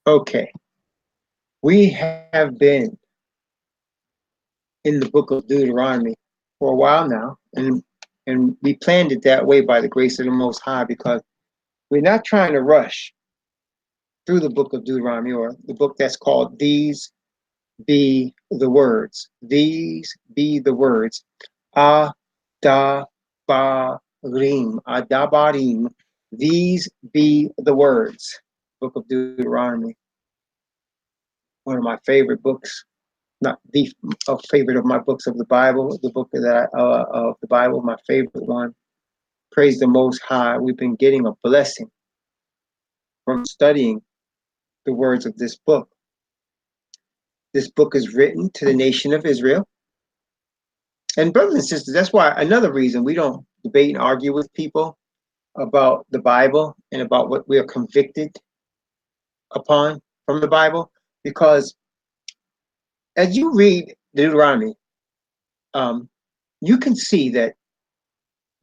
Okay, we have been in the book of Deuteronomy for a while now, and we planned it that way by the grace of the Most High because we're not trying to rush through the book of Deuteronomy or the book that's called These Be the Words. These be the words. Adabarim. Adabarim. These be the words. Book of Deuteronomy. One of my favorite books, not the favorite of my books of the Bible, the book that of the Bible, my favorite one. Praise the Most High. We've been getting a blessing from studying the words of this book. This book is written to the nation of Israel. And brothers and sisters, that's why another reason we don't debate and argue with people about the Bible and about what we are convicted upon from the Bible, because as you read Deuteronomy, you can see that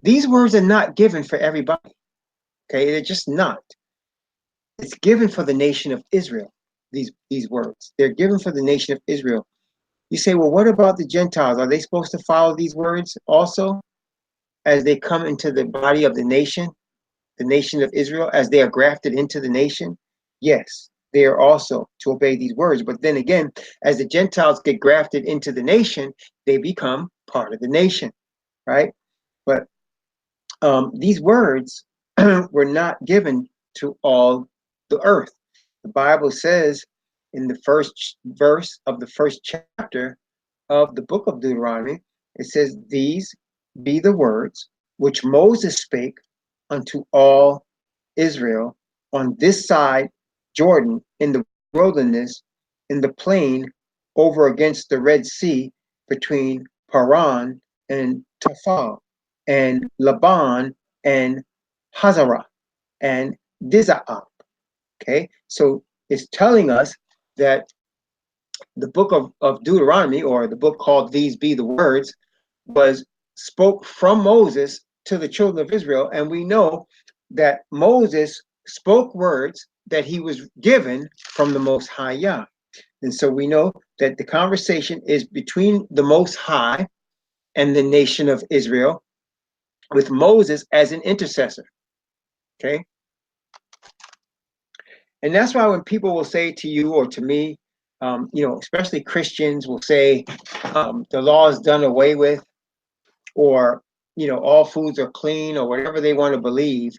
these words are not given for everybody. Okay, they're just not. It's given for the nation of Israel. These words, they're given for the nation of Israel. You say, well, what about the Gentiles? Are they supposed to follow these words also as they come into the body of the nation of Israel, as they are grafted into the nation? Yes, they are also to obey these words. But then again, as the Gentiles get grafted into the nation, they become part of the nation, right? But these words were not given to all the earth. The Bible says in the first verse of the first chapter of the book of Deuteronomy, it says, "These be the words which Moses spake unto all Israel on this side Jordan, in the wilderness, in the plain, over against the Red Sea, between Paran and Tophel, and Laban and Hazarah, and Dizaah." Okay, so it's telling us that the book of Deuteronomy, or the book called These Be the Words, was spoke from Moses to the children of Israel. And we know that Moses spoke words that he was given from the Most High Yah. And so we know that the conversation is between the Most High and the nation of Israel, with Moses as an intercessor. Okay. And that's why when people will say to you or to me, especially Christians will say the law is done away with, or all foods are clean, or whatever they want to believe.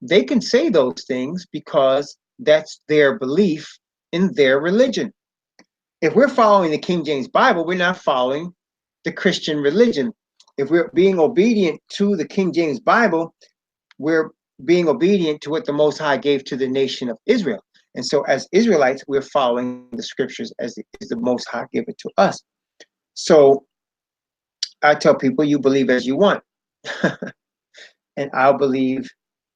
They can say those things because that's their belief in their religion. If we're following the King James Bible, we're not following the Christian religion. If we're being obedient to the King James Bible, we're being obedient to what the Most High gave to the nation of Israel. And so as Israelites, we're following the scriptures as the Most High gave it to us. So I tell people, you believe as you want. And I'll believe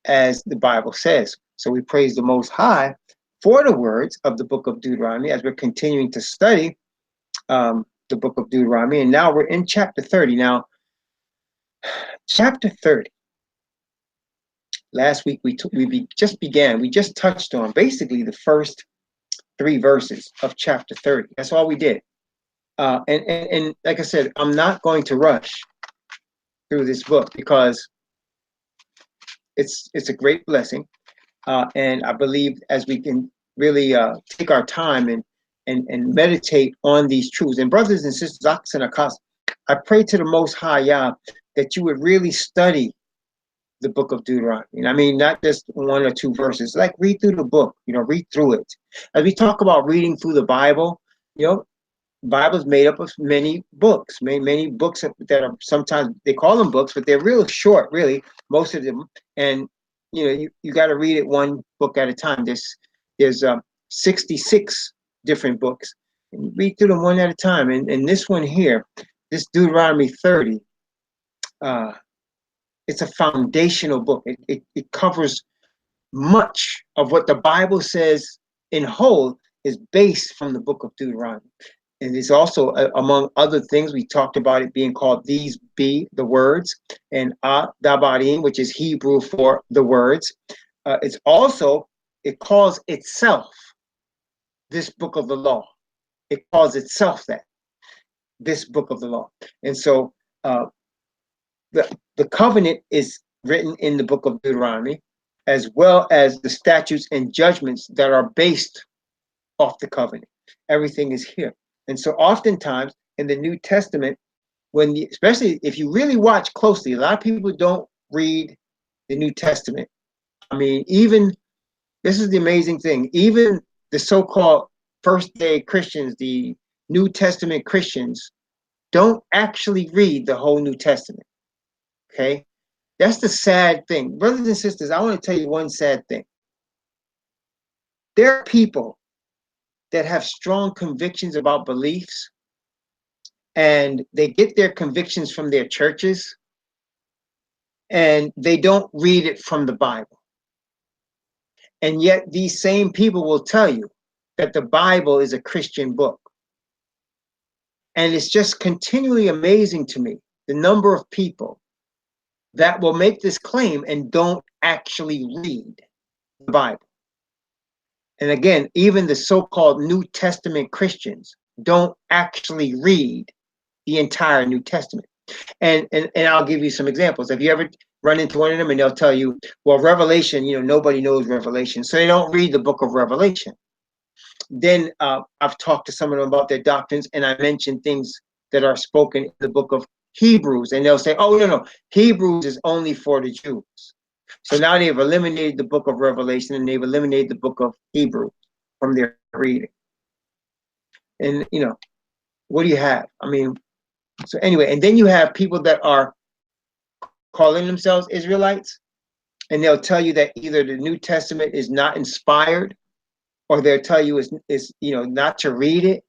as the Bible says. So we praise the Most High for the words of the book of Deuteronomy as we're continuing to study the book of Deuteronomy. And now we're in chapter 30. Now, chapter 30. Last week we just touched on basically the first 3 verses of chapter 30. That's all we did. And like I said, I'm not going to rush through this book because it's a great blessing. And I believe as we can really take our time and meditate on these truths. And brothers and sisters, I pray to the Most High Yah that you would really study the book of Deuteronomy. And I mean, not just 1 or 2 verses, like read through the book, read through it. As we talk about reading through the Bible, the Bible is made up of many books, many books that are sometimes, they call them books, but they're real short, really, most of them. And, you got to read it one book at a time. There's 66 different books. And you read through them one at a time. And this one here, this Deuteronomy 30, it's a foundational book. It covers much of what the Bible says in whole is based from the book of Deuteronomy. And it's also, among other things, we talked about it being called These Be the Words, and Dabarim, which is Hebrew for the words. It calls itself this book of the law. It calls itself that, this book of the law. And so the covenant is written in the book of Deuteronomy, as well as the statutes and judgments that are based off the covenant. Everything is here. And so oftentimes in the New Testament, especially if you really watch closely, a lot of people don't read the New Testament. I mean, even, this is the amazing thing, even the so-called first day Christians, the New Testament Christians, don't actually read the whole New Testament. Okay? That's the sad thing. Brothers and sisters, I want to tell you one sad thing. There are people that have strong convictions about beliefs, and they get their convictions from their churches, and they don't read it from the Bible. And yet these same people will tell you that the Bible is a Christian book. And it's just continually amazing to me, the number of people that will make this claim and don't actually read the Bible. And again, even the so-called New Testament Christians don't actually read the entire New Testament. And I'll give you some examples. Have you ever run into one of them and they'll tell you, well, Revelation, nobody knows Revelation, so they don't read the book of Revelation. Then I've talked to some of them about their doctrines, and I mentioned things that are spoken in the book of Hebrews, and they'll say, oh, no, Hebrews is only for the Jews. So now they've eliminated the book of Revelation, and they've eliminated the book of Hebrews from their reading. And, what do you have? I mean, so anyway, and then you have people that are calling themselves Israelites, and they'll tell you that either the New Testament is not inspired, or they'll tell you is not to read it.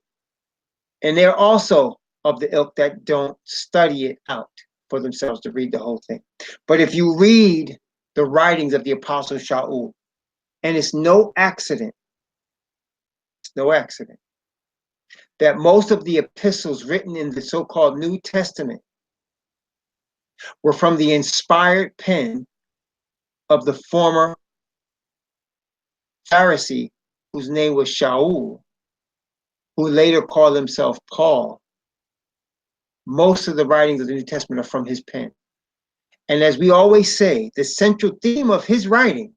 And they're also of the ilk that don't study it out for themselves to read the whole thing. But if you read the writings of the Apostle Shaul, and it's no accident, that most of the epistles written in the so-called New Testament were from the inspired pen of the former Pharisee, whose name was Shaul, who later called himself Paul. Most of the writings of the New Testament are from his pen. And as we always say, the central theme of his writing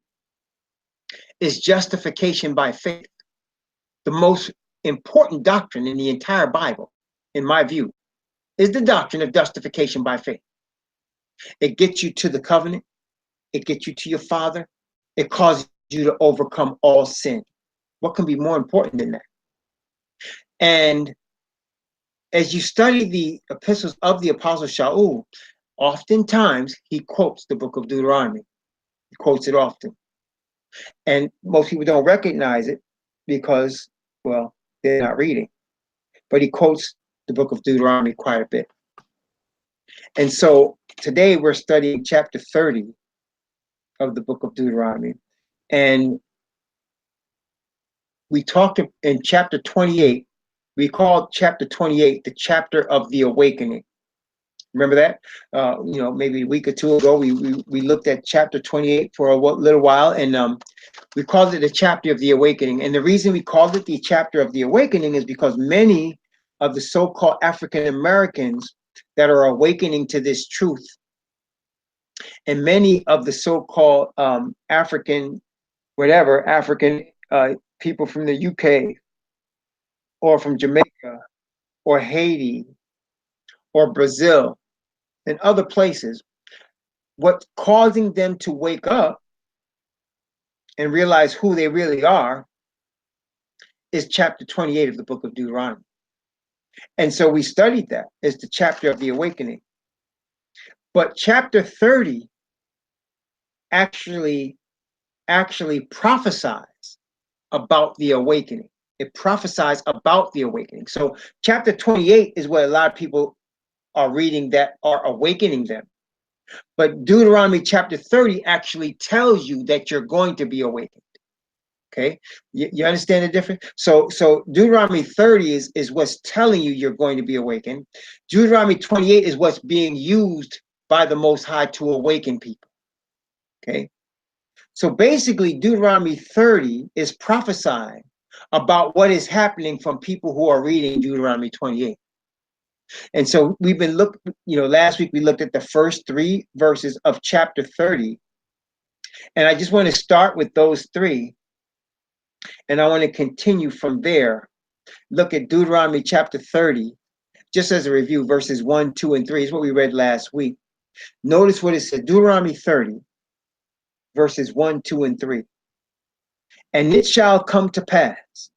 is justification by faith. The most important doctrine in the entire Bible, in my view, is the doctrine of justification by faith. It gets you to the covenant. It gets you to your Father. It causes you to overcome all sin. What can be more important than that? And as you study the epistles of the Apostle Shaul, oftentimes he quotes the book of Deuteronomy. He quotes it often. And most people don't recognize it because, well, they're not reading. But he quotes the book of Deuteronomy quite a bit. And so today we're studying chapter 30 of the book of Deuteronomy. And we talked in chapter 28, we called chapter 28 the chapter of the awakening. Remember that? Maybe a week or two ago, we looked at chapter 28 for a little while, and we called it the chapter of the awakening. And the reason we called it the chapter of the awakening is because many of the so-called African Americans that are awakening to this truth, and many of the so-called African people from the UK or from Jamaica or Haiti or Brazil and other places, what's causing them to wake up and realize who they really are is chapter 28 of the book of Deuteronomy. And so we studied that as the chapter of the awakening. But chapter 30 actually prophesies about the awakening. It prophesies about the awakening. So chapter 28 is what a lot of people are reading that are awakening them. But Deuteronomy chapter 30 actually tells you that you're going to be awakened. Okay, you understand the difference? So Deuteronomy 30 is what's telling you you're going to be awakened. Deuteronomy 28 is what's being used by the Most High to awaken people. Okay, so basically Deuteronomy 30 is prophesying about what is happening from people who are reading Deuteronomy 28. And so we've been last week we looked at the first 3 verses of chapter 30. And I just want to start with those 3. And I want to continue from there. Look at Deuteronomy chapter 30, just as a review, verses 1, 2, and 3 is what we read last week. Notice what it said, Deuteronomy 30, verses 1, 2, and 3. And it shall come to pass,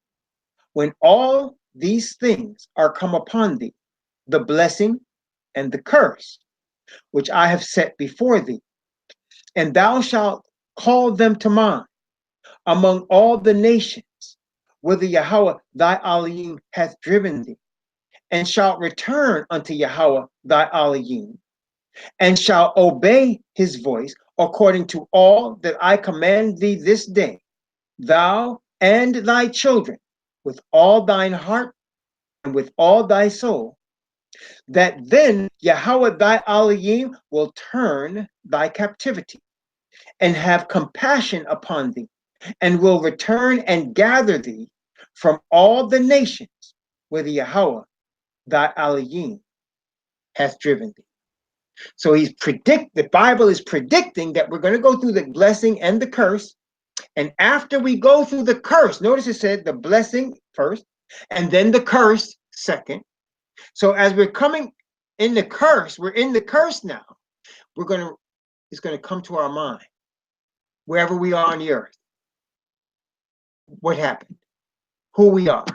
when all these things are come upon thee, the blessing and the curse, which I have set before thee, and thou shalt call them to mind among all the nations, whither Yahweh thy Elohim hath driven thee, and shalt return unto Yahweh thy Elohim, and shalt obey his voice according to all that I command thee this day, thou and thy children, with all thine heart and with all thy soul, that then Yahweh thy Elohim will turn thy captivity and have compassion upon thee, and will return and gather thee from all the nations whither Yahweh thy Elohim hath driven thee. So the Bible is predicting that we're going to go through the blessing and the curse. And after we go through the curse, notice it said the blessing first, and then the curse second. So as we're coming in the curse, we're in the curse now. It's going to come to our mind, wherever we are on the earth, what happened, who we are,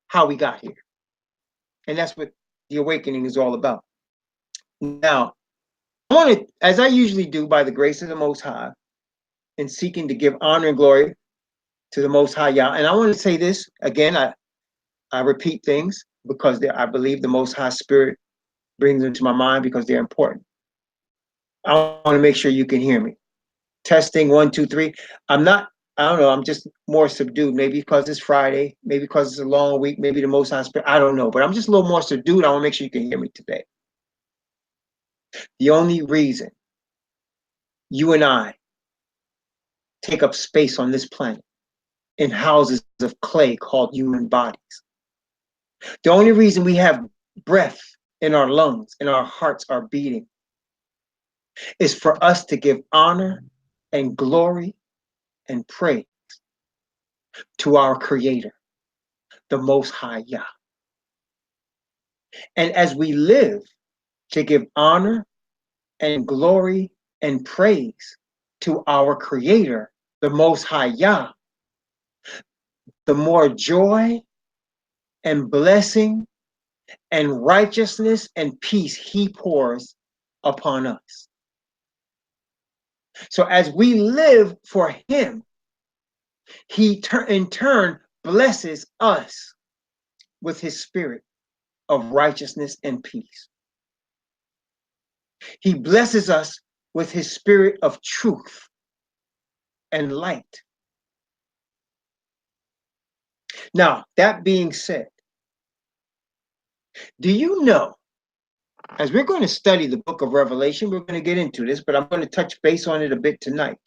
how we got here. And that's what the awakening is all about. Now, I want to, as I usually do by the grace of the Most High, in seeking to give honor and glory to the Most High Yah. And I want to say this again, I repeat things because I believe the Most High Spirit brings them to my mind because they're important. I want to make sure you can hear me. Testing 1, 2, 3. I don't know, I'm just more subdued. Maybe because it's Friday, maybe because it's a long week, maybe the Most High Spirit, I don't know. But I'm just a little more subdued. I want to make sure you can hear me today. The only reason you and I take up space on this planet in houses of clay called human bodies. The only reason we have breath in our lungs and our hearts are beating is for us to give honor and glory and praise to our Creator, the Most High Yah. And as we live to give honor and glory and praise to our Creator, the Most High Yah, the more joy and blessing and righteousness and peace He pours upon us. So as we live for Him, He in turn blesses us with His spirit of righteousness and peace. He blesses us with His spirit of truth and light. Now, that being said, do you know, as we're going to study the book of Revelation, we're going to get into this, but I'm going to touch base on it a bit tonight,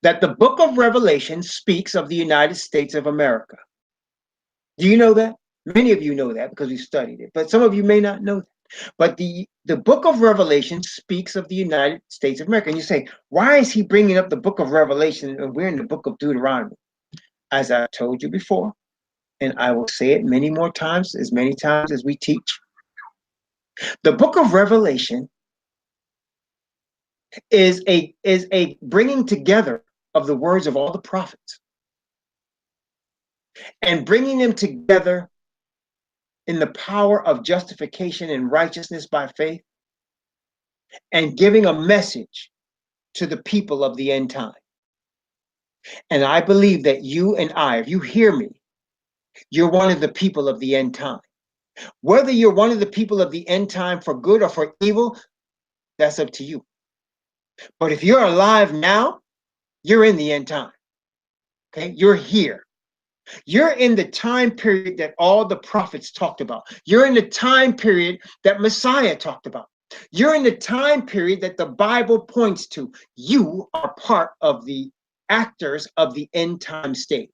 that the book of Revelation speaks of the United States of America. Do you know that? Many of you know that because we studied it, but some of you may not know that. But the book of Revelation speaks of the United States of America. And you say, why is he bringing up the book of Revelation and we're in the book of Deuteronomy? As I told you before, and I will say it many more times, as many times as we teach, the book of Revelation is a bringing together of the words of all the prophets and bringing them together in the power of justification and righteousness by faith, and giving a message to the people of the end time. And I believe that you and I, if you hear me, you're one of the people of the end time. Whether you're one of the people of the end time for good or for evil, that's up to you. But if you're alive now, you're in the end time. Okay, you're here. You're in the time period that all the prophets talked about. You're in the time period that Messiah talked about. You're in the time period that the Bible points to. You are part of the actors of the end time stage.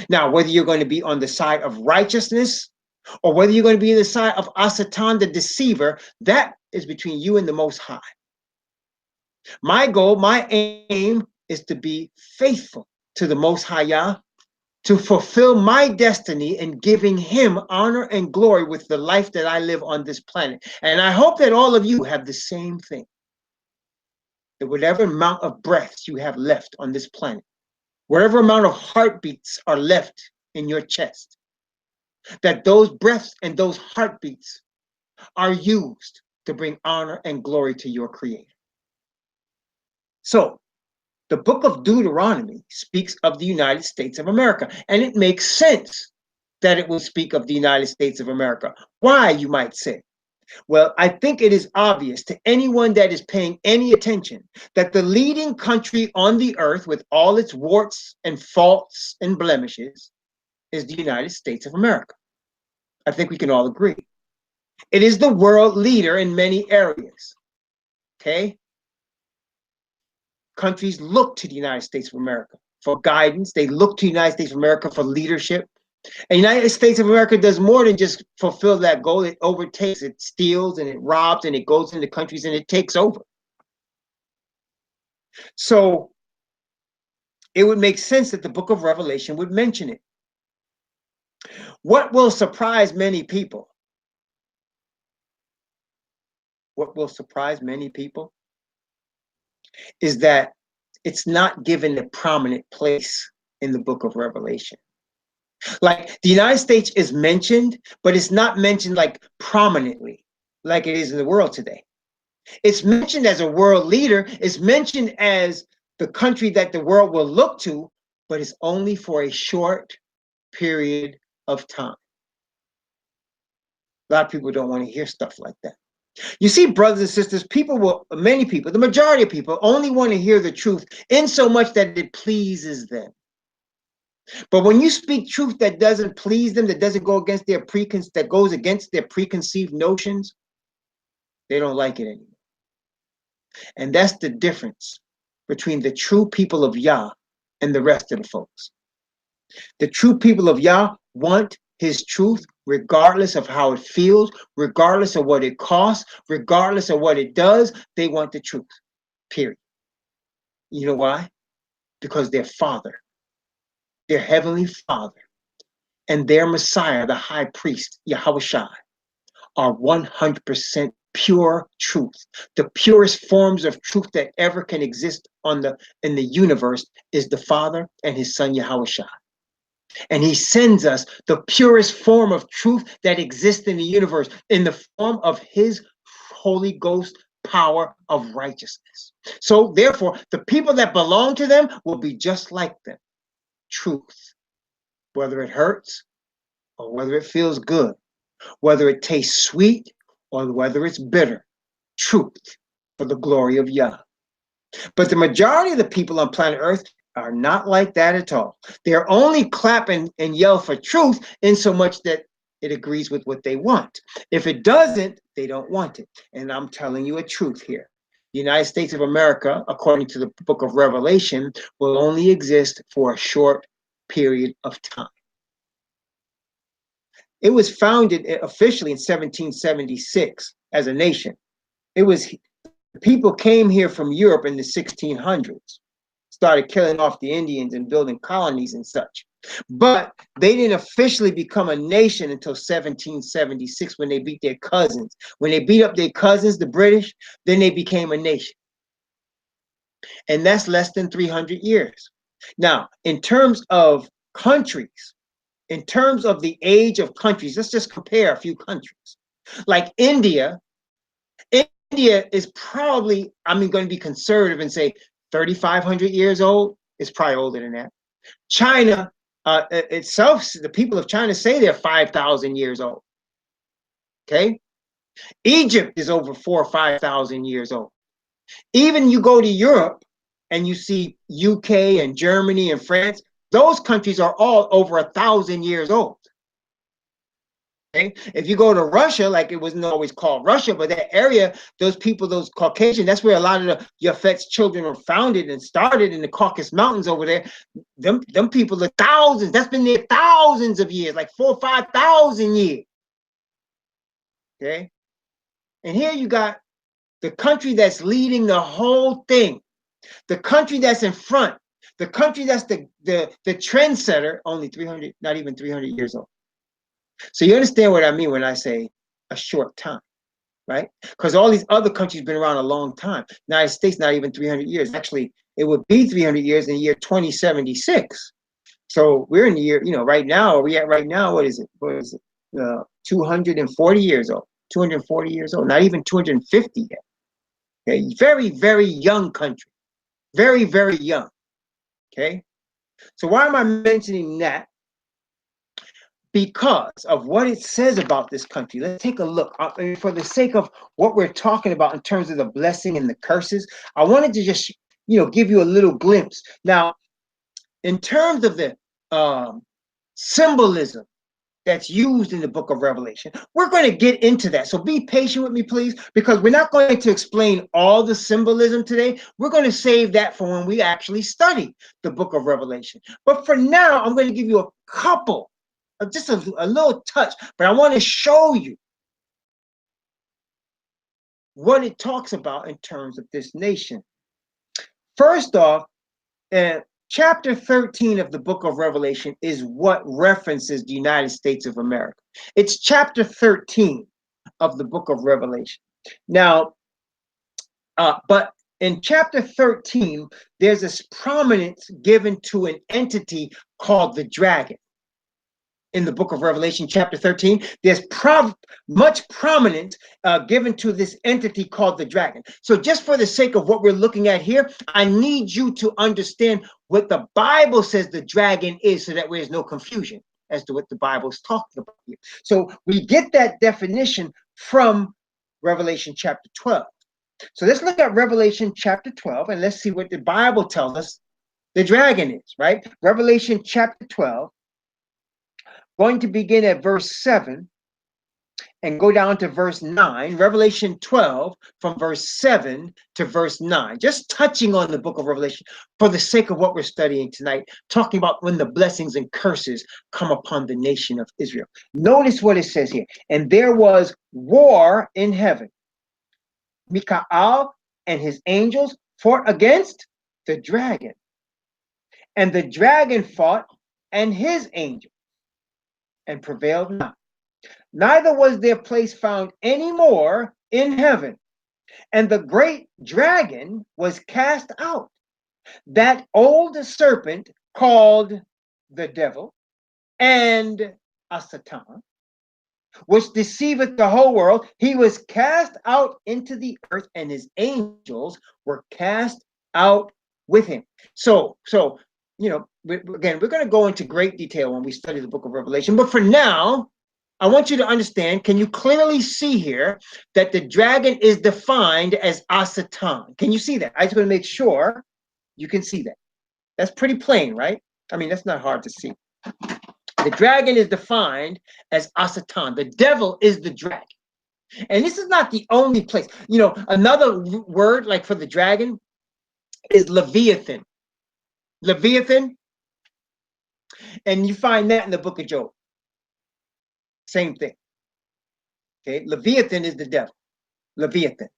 Now, whether you're going to be on the side of righteousness or whether you're going to be on the side of Asatan, the deceiver, that is between you and the Most High. My goal, my aim is to be faithful to the Most High Yah, to fulfill my destiny in giving him honor and glory with the life that I live on this planet. And I hope that all of you have the same thing. That whatever amount of breaths you have left on this planet, whatever amount of heartbeats are left in your chest, that those breaths and those heartbeats are used to bring honor and glory to your Creator. So, the book of Deuteronomy speaks of the United States of America, and it makes sense that it will speak of the United States of America. Why, you might say? Well, I think it is obvious to anyone that is paying any attention that the leading country on the earth with all its warts and faults and blemishes is the United States of America. I think we can all agree. It is the world leader in many areas, okay? Countries look to the United States of America for guidance. They look to the United States of America for leadership. And the United States of America does more than just fulfill that goal. It overtakes, it steals, and it robs, and it goes into countries and it takes over. So it would make sense that the book of Revelation would mention it. What will surprise many people? What will surprise many people is that it's not given a prominent place in the book of Revelation. Like the United States is mentioned, but it's not mentioned like prominently, like it is in the world today. It's mentioned as a world leader. It's mentioned as the country that the world will look to, but it's only for a short period of time. A lot of people don't want to hear stuff like that. You see, brothers and sisters, many people, the majority of people only want to hear the truth in so much that it pleases them. But when you speak truth that doesn't please them, that doesn't go against that goes against their preconceived notions, they don't like it anymore. And that's the difference between the true people of Yah and the rest of the folks. The true people of Yah want his truth regardless of how it feels, regardless of what it costs, regardless of what it does. They want the truth, period. You know why? Because their Father, their Heavenly Father, and their Messiah, the High Priest, Yahushua, are 100% pure truth. The purest forms of truth that ever can exist in the universe is the Father and his Son, Yahushua. And he sends us the purest form of truth that exists in the universe in the form of his Holy Ghost power of righteousness. So therefore, the people that belong to them will be just like them. Truth, whether it hurts or whether it feels good, whether it tastes sweet or whether it's bitter. Truth for the glory of Yah. But the majority of the people on planet Earth are not like that at all. They're only clap and yell for truth in so much that it agrees with what they want. If it doesn't, they don't want it. And I'm telling you a truth here. The United States of America, according to the book of Revelation, will only exist for a short period of time. It was founded officially in 1776 as a nation. People came here from Europe in the 1600s, started killing off the Indians and building colonies and such. But they didn't officially become a nation until 1776 when they beat their cousins. When they beat up their cousins, the British, then they became a nation. And that's less than 300 years. Now, in terms of countries, in terms of the age of countries, let's just compare a few countries. Like India is probably, going to be conservative and say 3,500 years old. It's probably older than that. China itself, the people of China say they're 5,000 years old. Okay? Egypt is over 4,000 or 5,000 years old. Even you go to Europe and you see UK and Germany and France, those countries are all over 1,000 years old. Okay? If you go to Russia, like it wasn't always called Russia, but that area, those people, those Caucasian, that's where a lot of the Yafet's children were founded and started in the Caucasus Mountains over there. Them people are thousands. That's been there thousands of years, like 4,000 or 5,000 years. Okay? And here you got the country that's leading the whole thing, the country that's in front, the country that's the trendsetter, only 300, not even 300 years old. So you understand what I mean when I say a short time, right? Because all these other countries been around a long time. United States, not even 300 years. Actually, it would be 300 years in the year 2076. So we're in the year, right now, we at right now, what is it? 240 years old. 240 years old, not even 250 yet. Okay, very, very young country. Very, very young. Okay. So why am I mentioning that? Because of what it says about this country. Let's take a look. For the sake of what we're talking about in terms of the blessing and the curses, I wanted to just, give you a little glimpse. Now, in terms of the symbolism that's used in the book of Revelation, we're going to get into that. So be patient with me, please, because we're not going to explain all the symbolism today. We're going to save that for when we actually study the book of Revelation. But for now, I'm going to give you a couple, just a little touch, but I want to show you what it talks about in terms of this nation. First off, chapter 13 of the book of Revelation is what references the United States of America. It's chapter 13 of the book of Revelation. Now, but in chapter 13, there's this prominence given to an entity called the dragon. In the book of Revelation, chapter 13, there's much prominence given to this entity called the dragon. So just for the sake of what we're looking at here, I need you to understand what the Bible says the dragon is so that there's no confusion as to what the Bible is talking about here. So we get that definition from Revelation chapter 12. So let's look at Revelation chapter 12 and let's see what the Bible tells us the dragon is, right? Revelation chapter 12. Going to begin at verse 7 and go down to verse 9, Revelation 12, from verse 7 to verse 9, just touching on the book of Revelation for the sake of what we're studying tonight, talking about when the blessings and curses come upon the nation of Israel. Notice what it says here. And there was war in heaven. Michael and his angels fought against the dragon. And the dragon fought and his angels and prevailed not. Neither was their place found any more in heaven. And the great dragon was cast out, that old serpent called the devil and Satan, which deceiveth the whole world. He was cast out into the earth, and his angels were cast out with him. So again, we're going to go into great detail when we study the book of Revelation. But for now, I want you to understand, can you clearly see here that the dragon is defined as Satan? Can you see that? I just want to make sure you can see that. That's pretty plain, right? I mean, that's not hard to see. The dragon is defined as Satan. The devil is the dragon. And this is not the only place. Another word like for the dragon is Leviathan. Leviathan. And you find that in the book of Job. Same thing. Okay, Leviathan is the devil. Leviathan.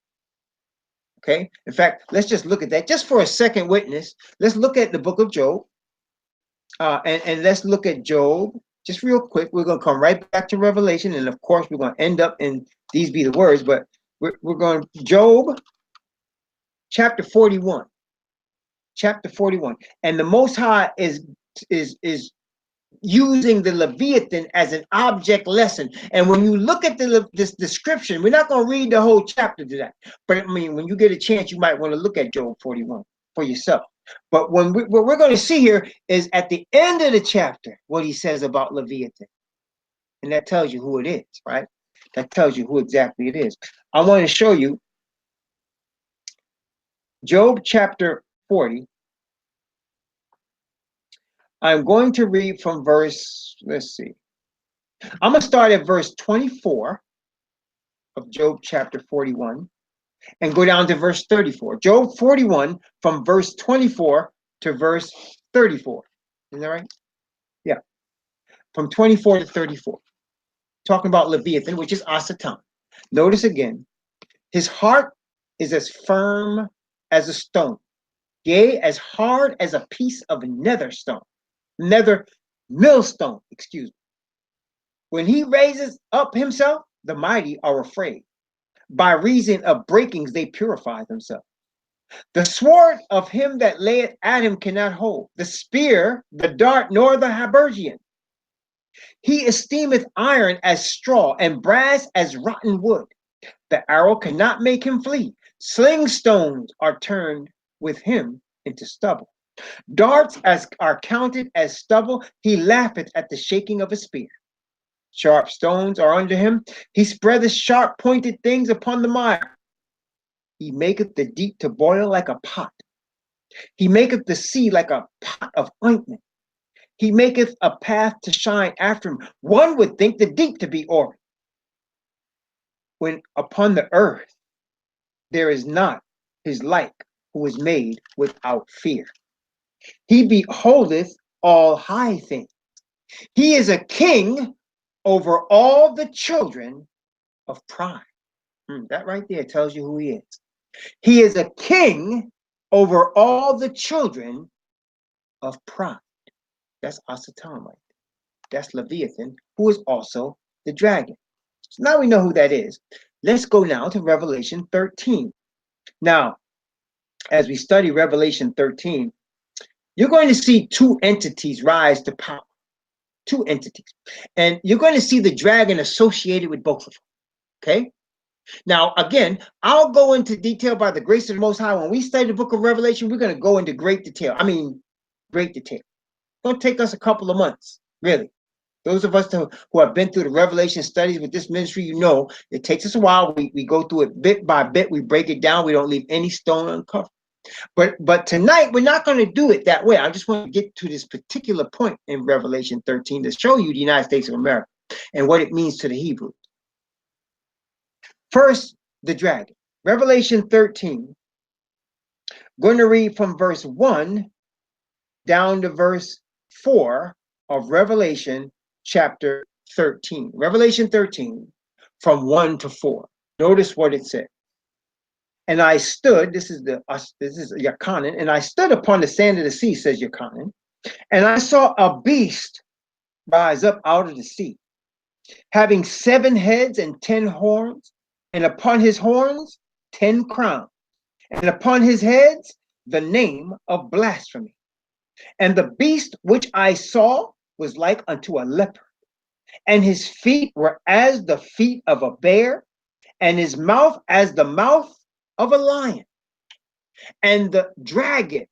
Okay, in fact, let's just look at that just for a second witness. Let's look at the book of Job. And let's look at Job just real quick. We're going to come right back to Revelation. And of course, we're going to end up in these be the words. But we're going to Job chapter 41. Chapter 41. And the Most High is using the Leviathan as an object lesson. And when you look at this description, we're not going to read the whole chapter to that. But I mean, when you get a chance, you might want to look at Job 41 for yourself. But what we're going to see here is at the end of the chapter, what he says about Leviathan. And that tells you who it is, right? That tells you who exactly it is. I want to show you Job chapter 40. I'm going to read from verse, let's see. I'm going to start at verse 24 of Job chapter 41 and go down to verse 34. Job 41 from verse 24 to verse 34. Isn't that right? Yeah. From 24 to 34. Talking about Leviathan, which is Asatan. Notice again, his heart is as firm as a stone, yea, as hard as a piece of nether millstone, excuse me. When he raises up himself, the mighty are afraid. By reason of breakings, they purify themselves. The sword of him that layeth at him cannot hold, the spear, the dart, nor the habergeon. He esteemeth iron as straw, and brass as rotten wood. The arrow cannot make him flee. Sling stones are turned with him into stubble. Darts as are counted as stubble. He laugheth at the shaking of a spear. Sharp stones are under him. He spreadeth sharp pointed things upon the mire. He maketh the deep to boil like a pot. He maketh the sea like a pot of ointment. He maketh a path to shine after him. One would think the deep to be Ori. When upon the earth there is not his like, who is made without fear. He beholdeth all high things. He is a king over all the children of pride. That right there tells you who he is. He is a king over all the children of pride. That's Asatan, right? That's Leviathan, who is also the dragon. So now we know who that is. Let's go now to Revelation 13. Now, as we study Revelation 13, you're going to see two entities rise to power. Two entities. And you're going to see the dragon associated with both of them. Okay? Now, again, I'll go into detail by the grace of the Most High. When we study the book of Revelation, we're going to go into great detail. I mean, great detail. It's going to take us a couple of months, really. Those of us who have been through the Revelation studies with this ministry, you know, it takes us a while. We go through it bit by bit. We break it down. We don't leave any stone uncovered. But tonight, we're not going to do it that way. I just want to get to this particular point in Revelation 13 to show you the United States of America and what it means to the Hebrews. First, the dragon. Revelation 13. Going to read from verse 1 down to verse 4 of Revelation chapter 13. Revelation 13 from 1 to 4. Notice what it said. And I stood, this is Yochanan, and I stood upon the sand of the sea, says Yochanan, and I saw a beast rise up out of the sea, having 7 heads and 10 horns, and upon his horns 10 crowns, and upon his heads the name of blasphemy. And the beast which I saw was like unto a leopard, and his feet were as the feet of a bear, and his mouth as the mouth of a lion. And the dragon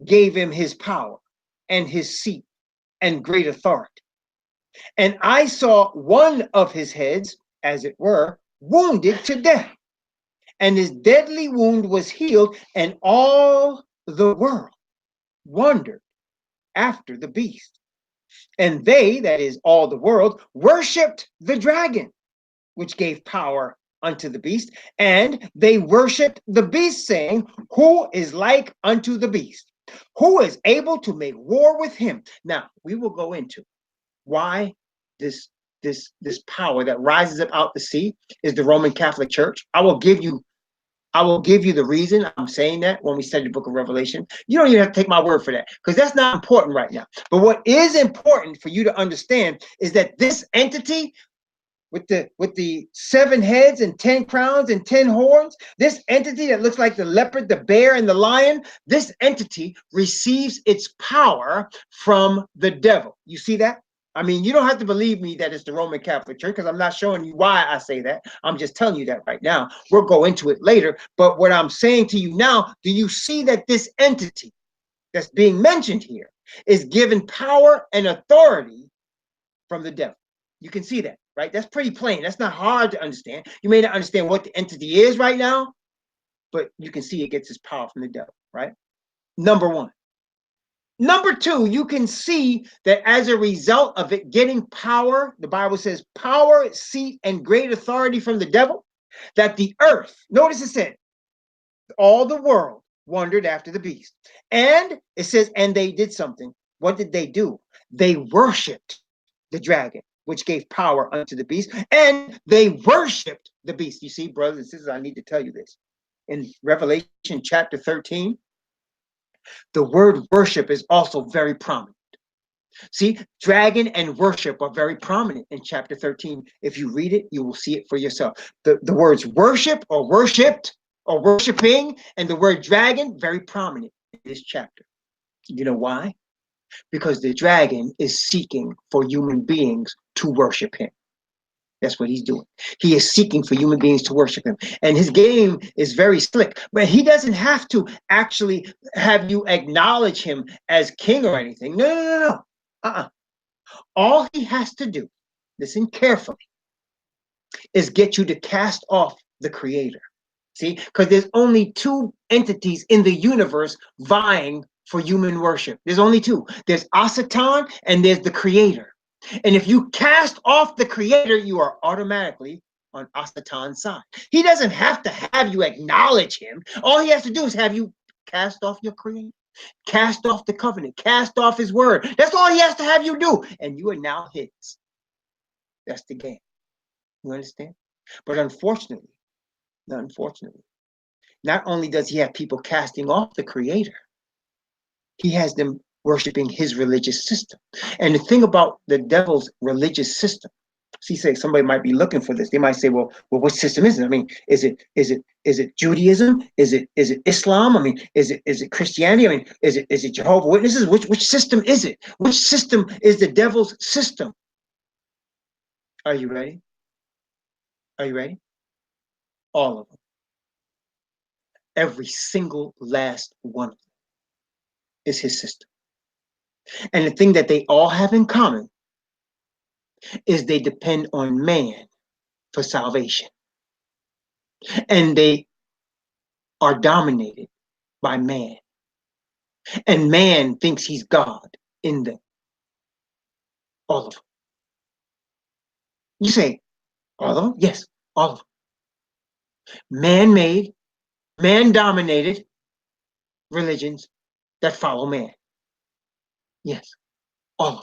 gave him his power and his seat and great authority. And I saw one of his heads, as it were, wounded to death, and his deadly wound was healed, and all the world wondered after the beast. And they, that is all the world, worshipped the dragon, which gave power unto the beast, and they worshipped the beast, saying, who is like unto the beast? Who is able to make war with him? Now, we will go into why this power that rises up out the sea is the Roman Catholic Church. I will give you the reason I'm saying that when we study the book of Revelation. You don't even have to take my word for that, because that's not important right now. But what is important for you to understand is that this entity with the 7 heads and 10 crowns and 10 horns, this entity that looks like the leopard, the bear, and the lion, this entity receives its power from the devil. You see that? I mean, you don't have to believe me that it's the Roman Catholic Church, because I'm not showing you why I say that. I'm just telling you that right now. We'll go into it later. But what I'm saying to you now, do you see that this entity that's being mentioned here is given power and authority from the devil? You can see that, right? That's pretty plain. That's not hard to understand. You may not understand what the entity is right now, but you can see it gets its power from the devil, right? Number one. Number two, you can see that as a result of it getting power, the Bible says power, seat, and great authority from the devil, that the earth, notice it said, all the world wondered after the beast. And it says, and they did something. What did they do? They worshiped the dragon, which gave power unto the beast, and they worshiped the beast. You see, brothers and sisters, I need to tell you this. In Revelation chapter 13, the word worship is also very prominent. See, dragon and worship are very prominent in chapter 13. If you read it, you will see it for yourself. The words worship or worshipped or worshiping and the word dragon, very prominent in this chapter. You know why? Because the dragon is seeking for human beings to worship him. That's what he's doing. He is seeking for human beings to worship him. And his game is very slick, but he doesn't have to actually have you acknowledge him as king or anything. No, no, no, no. Uh-uh. All he has to do, listen carefully, is get you to cast off the creator. See, because there's only two entities in the universe vying for human worship. There's only two. There's Asatan and there's the creator. And if you cast off the creator, you are automatically on Asatan's side. He doesn't have to have you acknowledge him. All he has to do is have you cast off your creator. Cast off the covenant, cast off his word. That's all he has to have you do. And you are now his. That's the game. You understand? But unfortunately, not only does he have people casting off the creator, he has them worshiping his religious system. And the thing about the devil's religious system, see, say somebody might be looking for this. They might say, well, what system is it? I mean, is it Judaism? Is it Islam? I mean, is it Christianity? I mean, is it Jehovah's Witnesses? Which system is it? Which system is the devil's system? Are you ready? Are you ready? All of them. Every single last one of them is his system. And the thing that they all have in common is they depend on man for salvation. And they are dominated by man. And man thinks he's God in them. All of them. You say, all of them? Yes, all of them. Man-made, man-dominated religions that follow man. Yes, all of them.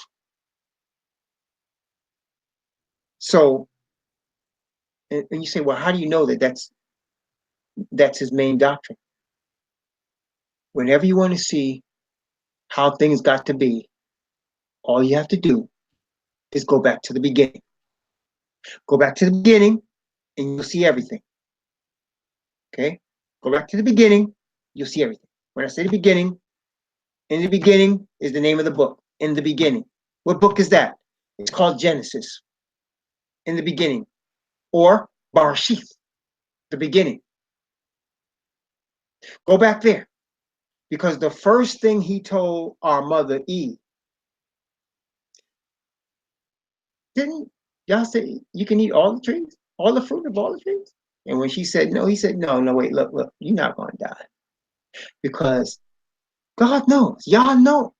So, and you say, well, how do you know that that's his main doctrine? Whenever you want to see how things got to be, all you have to do is go back to the beginning. Go back to the beginning and you'll see everything. Okay? Go back to the beginning, you'll see everything. When I say the beginning, in the beginning is the name of the book. In the beginning. What book is that? It's called Genesis. In the beginning. Or Barashith. The beginning. Go back there. Because the first thing he told our mother Eve, didn't y'all say you can eat all the trees? All the fruit of all the trees? And when she said no, he said, no, wait, look, you're not going to die. Because God knows, y'all knows,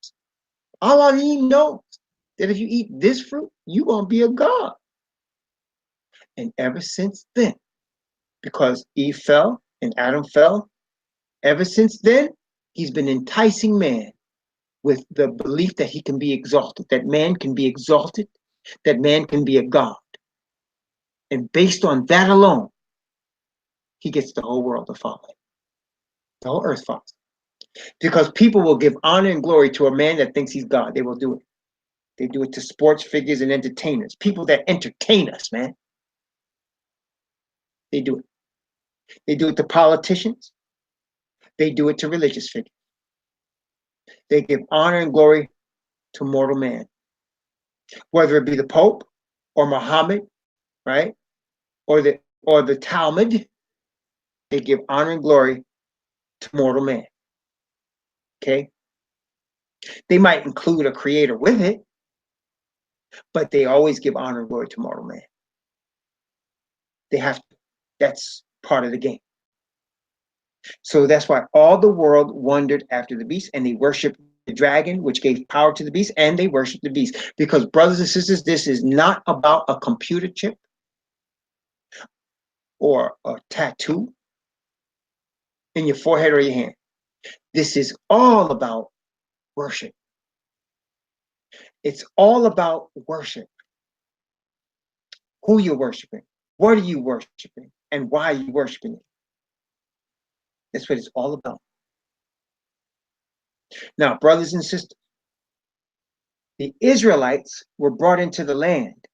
Allah knows that if you eat this fruit, you're going to be a God. And ever since then, because Eve fell and Adam fell, ever since then, he's been enticing man with the belief that he can be exalted, that man can be exalted, that man can be a God. And based on that alone, he gets the whole world to follow him. The whole earth follows. Because people will give honor and glory to a man that thinks he's God. They will do it. They do it to sports figures and entertainers. People that entertain us, man. They do it. They do it to politicians. They do it to religious figures. They give honor and glory to mortal man. Whether it be the Pope or Muhammad, right? Or the Talmud, they give honor and glory to mortal man. Okay? They might include a creator with it, but they always give honor and glory to mortal man. They have to. That's part of the game. So that's why all the world wondered after the beast and they worshiped the dragon, which gave power to the beast, and they worshiped the beast. Because, brothers and sisters, this is not about a computer chip or a tattoo in your forehead or your hand. This is all about worship. It's all about worship. Who you're worshiping, what are you worshiping, and why are you worshiping it? That's what it's all about. Now, brothers and sisters, the Israelites were brought into the land.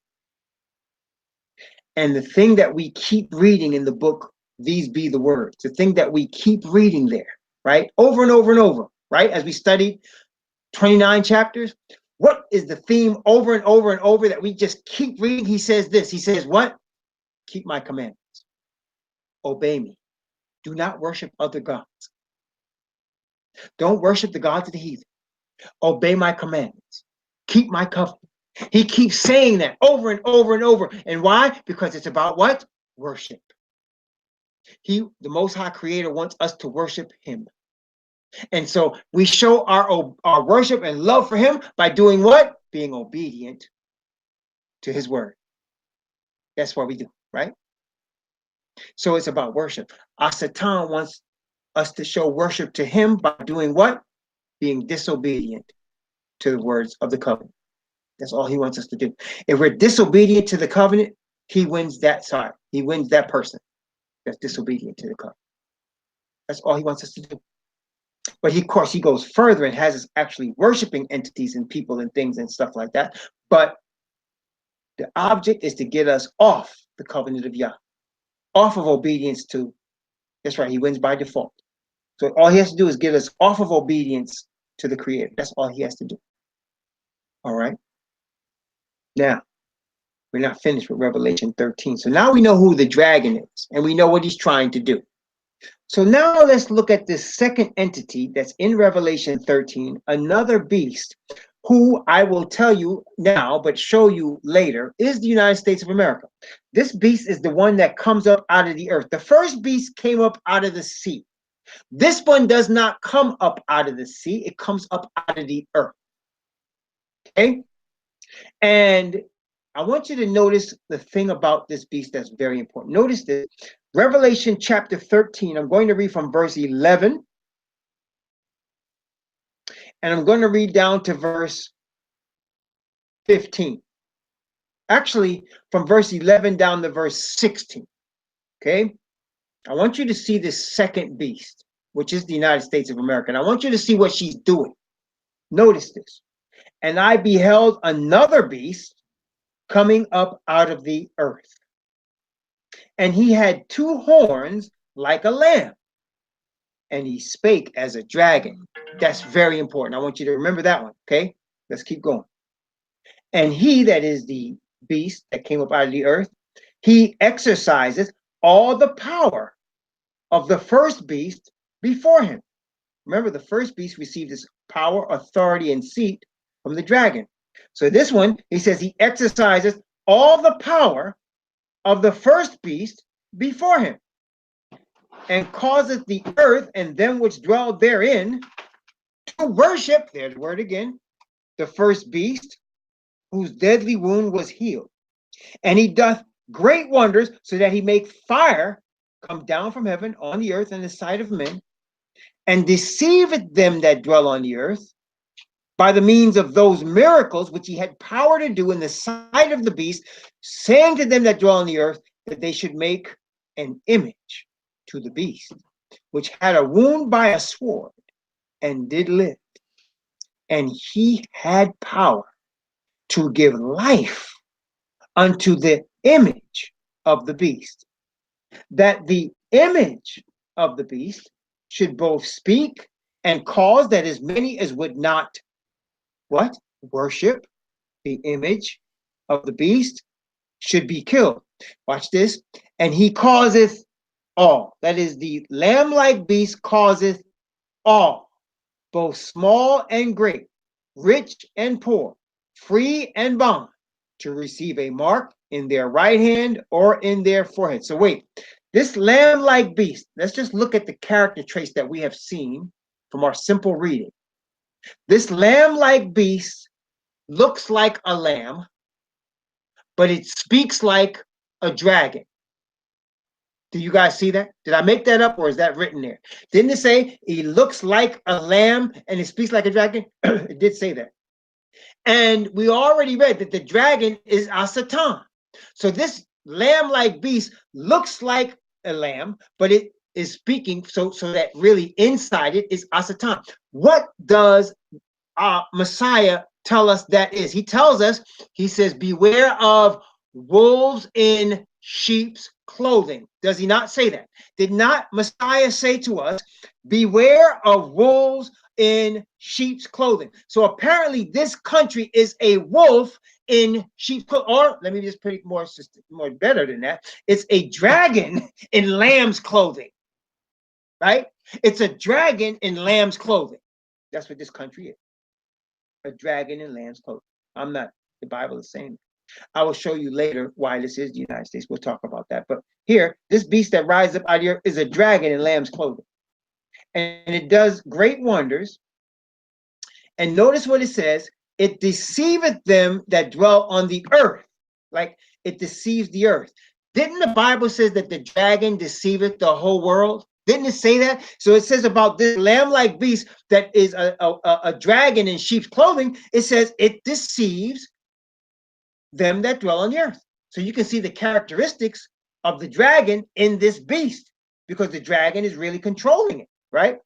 And the thing that we keep reading in the book, these be the words, the thing that we keep reading there, right? Over and over and over, right? As we studied 29 chapters, what is the theme over and over and over that we just keep reading? He says this, he says what? Keep my commandments. Obey me. Do not worship other gods. Don't worship the gods of the heathen. Obey my commandments. Keep my covenant. He keeps saying that over and over and over. And why? Because it's about what? Worship. He, the Most High Creator, wants us to worship him. And so we show our worship and love for him by doing what? Being obedient to his word. That's what we do, right? So it's about worship. Satan wants us to show worship to him by doing what? Being disobedient to the words of the covenant. That's all he wants us to do. If we're disobedient to the covenant, he wins that side. He wins that person that's disobedient to the covenant. That's all he wants us to do. But he, of course, he goes further and has us actually worshiping entities and people and things and stuff like that. But the object is to get us off the covenant of Yah, off of obedience to, that's right, he wins by default. So all he has to do is get us off of obedience to the Creator. That's all he has to do. All right. Now, we're not finished with Revelation 13. So now we know who the dragon is, and we know what he's trying to do. So now let's look at this second entity that's in Revelation 13, another beast, who I will tell you now, but show you later, is the United States of America. This beast is the one that comes up out of the earth. The first beast came up out of the sea. This one does not come up out of the sea. It comes up out of the earth. Okay? And I want you to notice the thing about this beast that's very important. Notice this. Revelation chapter 13, I'm going to read from verse 11. And I'm going to read down to verse 15. Actually, from verse 11 down to verse 16. Okay? I want you to see this second beast, which is the United States of America. And I want you to see what she's doing. Notice this. And I beheld another beast coming up out of the earth. And he had two horns like a lamb. And he spake as a dragon. That's very important. I want you to remember that one. Okay? Let's keep going. And he, that is the beast that came up out of the earth, he exercises all the power of the first beast before him. Remember, the first beast received his power, authority, and seat from the dragon. So this one, he says he exercises all the power of the first beast before him, and causeth the earth and them which dwell therein to worship, there's the word again, the first beast, whose deadly wound was healed. And he doth great wonders, so that he make fire come down from heaven on the earth in the sight of men, and deceiveth them that dwell on the earth by the means of those miracles which he had power to do in the sight of the beast, saying to them that dwell on the earth that they should make an image to the beast, which had a wound by a sword, and did live. And he had power to give life unto the image of the beast, that the image of the beast should both speak and cause that as many as would not what? Worship the image of the beast should be killed. Watch this. And he causeth all. That is, the lamb-like beast causeth all, both small and great, rich and poor, free and bond, to receive a mark in their right hand or in their forehead. So wait, this lamb-like beast, let's just look at the character traits that we have seen from our simple reading. This lamb-like beast looks like a lamb, but it speaks like a dragon. Do you guys see that? Did I make that up, or is that written there? Didn't it say he looks like a lamb and it speaks like a dragon? It did say that. And we already read that the dragon is Asatan. So this lamb-like beast looks like a lamb, but it is speaking, so that really inside it is Asatan. What does Messiah tell us that is? He tells us, he says, beware of wolves in sheep's clothing. Does he not say that? Did not Messiah say to us, beware of wolves in sheep's clothing? So apparently this country is a wolf in sheep's clothing. Or let me just put it more better than that. It's a dragon in lamb's clothing, right? It's a dragon in lamb's clothing. That's what this country is. A dragon in lamb's clothing. I'm not, the Bible is saying. I will show you later why this is the United States. We'll talk about that. But here, this beast that rises up out of here is a dragon in lamb's clothing. And it does great wonders. And notice what it says. It deceiveth them that dwell on the earth. Like it deceives the earth. Didn't the Bible says that the dragon deceiveth the whole world? Didn't it say that? So it says about this lamb-like beast that is a dragon in sheep's clothing. It says it deceives them that dwell on the earth. So you can see the characteristics of the dragon in this beast, because the dragon is really controlling it, right?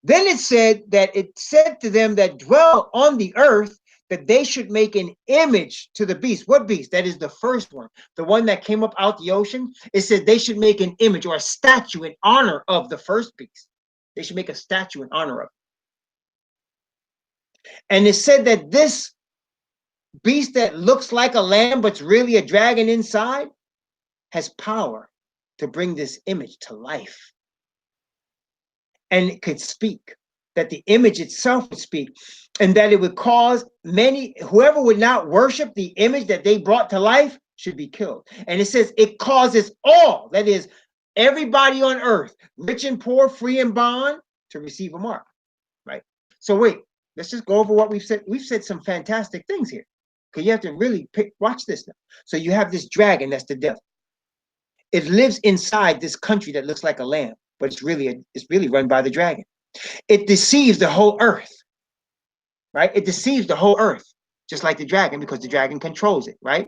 Then it said that it said to them that dwell on the earth that they should make an image to the beast. What beast? That is the first one, the one that came up out the ocean. It said they should make an image or a statue in honor of the first beast. They should make a statue in honor of it. And it said that this beast that looks like a lamb but's really a dragon inside has power to bring this image to life. And it could speak, that the image itself would speak, and that it would cause many, whoever would not worship the image that they brought to life should be killed. And it says it causes all, that is, everybody on earth, rich and poor, free and bond, to receive a mark, right? So wait, let's just go over what we've said. We've said some fantastic things here, because you have to really watch this now. So you have this dragon, that's the devil. It lives inside this country that looks like a lamb, but it's really run by the dragon. It deceives the whole earth, right? It deceives the whole earth, just like the dragon, because the dragon controls it, right?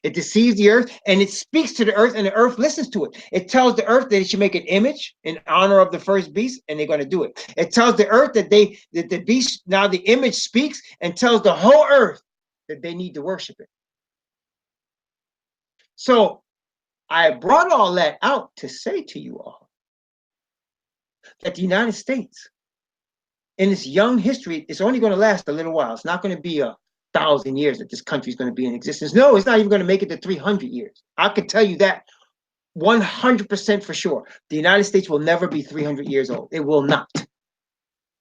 It deceives the earth, and it speaks to the earth, and the earth listens to it. It tells the earth that it should make an image in honor of the first beast, and they're going to do it. It tells the earth that the beast, now the image speaks and tells the whole earth that they need to worship it. So I brought all that out to say to you all that the United States, in its young history, it's only going to last a little while. It's not going to be 1,000 years that this country is going to be in existence. No, it's not even going to make it to 300 years. I can tell you that 100% for sure. The United States will never be 300 years old. It will not.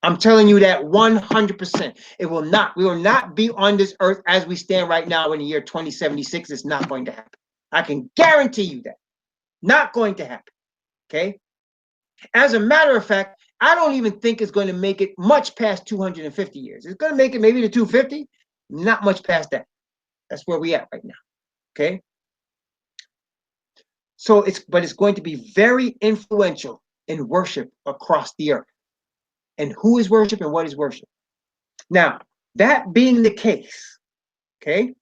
I'm telling you that 100%. It will not. We will not be on this earth as we stand right now in the year 2076. It's not going to happen. I can guarantee you that. Not going to happen. Okay? As a matter of fact, I don't even think it's going to make it much past 250 years. It's going to make it maybe to 250, not much past that. That's where we at right now. Okay? So it's going to be very influential in worship across the earth. And who is worship and what is worship? Now, that being the case, okay,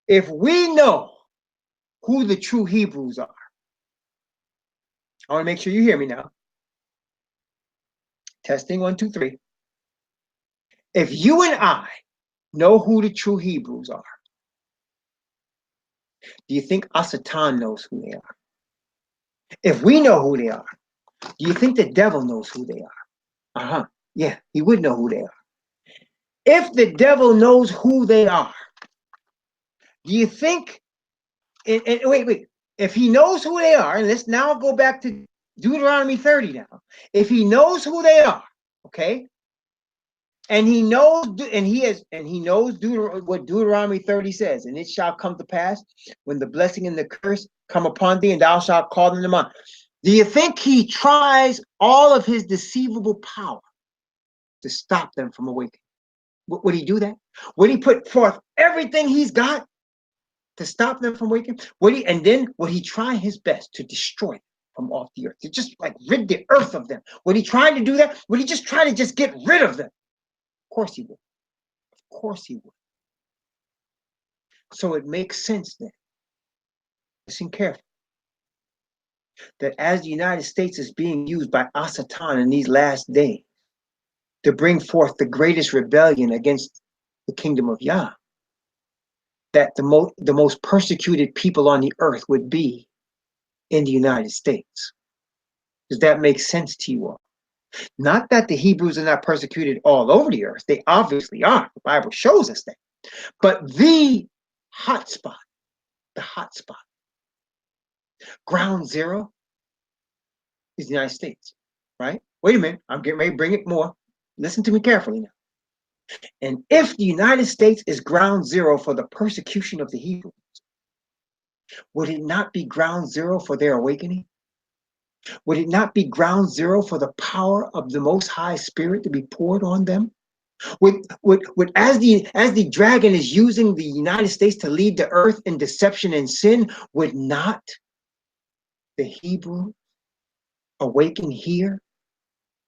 if we know who the true Hebrews are, I want to make sure you hear me now. Testing 1, 2, 3. If you and I know who the true Hebrews are, do you think Asatan knows who they are? If we know who they are, do you think the devil knows who they are? Yeah, he would know who they are. If the devil knows who they are, do you think, and wait, if he knows who they are, and let's now go back to Deuteronomy 30 now. If he knows who they are, okay, and he knows, what Deuteronomy 30 says, and it shall come to pass when the blessing and the curse come upon thee, and thou shalt call them to mind. Do you think he tries all of his deceivable power to stop them from awakening. Would he do that? Would he put forth everything he's got to stop them from awakening? And then would he try his best to destroy them from off the earth, to just like rid the earth of them? Would he try to do that? Would he just try to just get rid of them? Of course he would. Of course he would. So it makes sense then, listen carefully, that as the United States is being used by Asatan in these last days to bring forth the greatest rebellion against the kingdom of Yah, that the most persecuted people on the earth would be in the United States. Does that make sense to you all? Not that the Hebrews are not persecuted all over the earth. They obviously are. The Bible shows us that. But the hotspot, ground zero is the United States, right? Wait a minute. I'm getting ready to bring it more. Listen to me carefully now. And if the United States is ground zero for the persecution of the Hebrews, would it not be ground zero for their awakening? Would it not be ground zero for the power of the Most High Spirit to be poured on them? Would as the dragon is using the United States to lead the earth in deception and sin, would not the Hebrew awaken here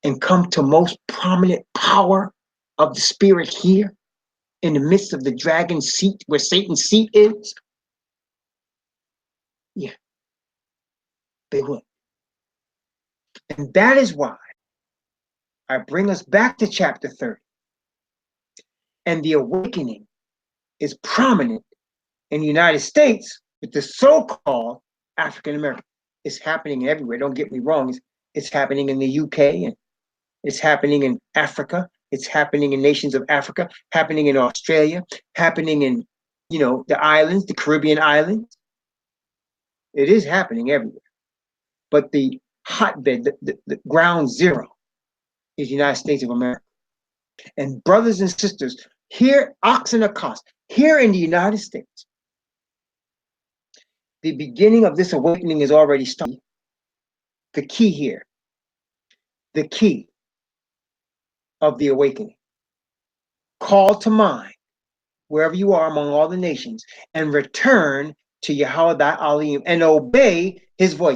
and come to most prominent power of the Spirit here in the midst of the dragon's seat, where Satan's seat is? Yeah, they would. And that is why I bring us back to chapter 30. And the awakening is prominent in the United States with the so-called African American. It's happening everywhere. Don't get me wrong. It's happening in the UK, and it's happening in Africa. It's happening in nations of Africa, happening in Australia, happening in, the islands, the Caribbean islands. It is happening everywhere. But the hotbed, the ground zero, is the United States of America. And brothers and sisters, here, ox and a cost, here in the United States, the beginning of this awakening is already started. The key here, the key of the awakening. Call to mind, wherever you are among all the nations, and return to Yahweh thy Elohim and obey his voice.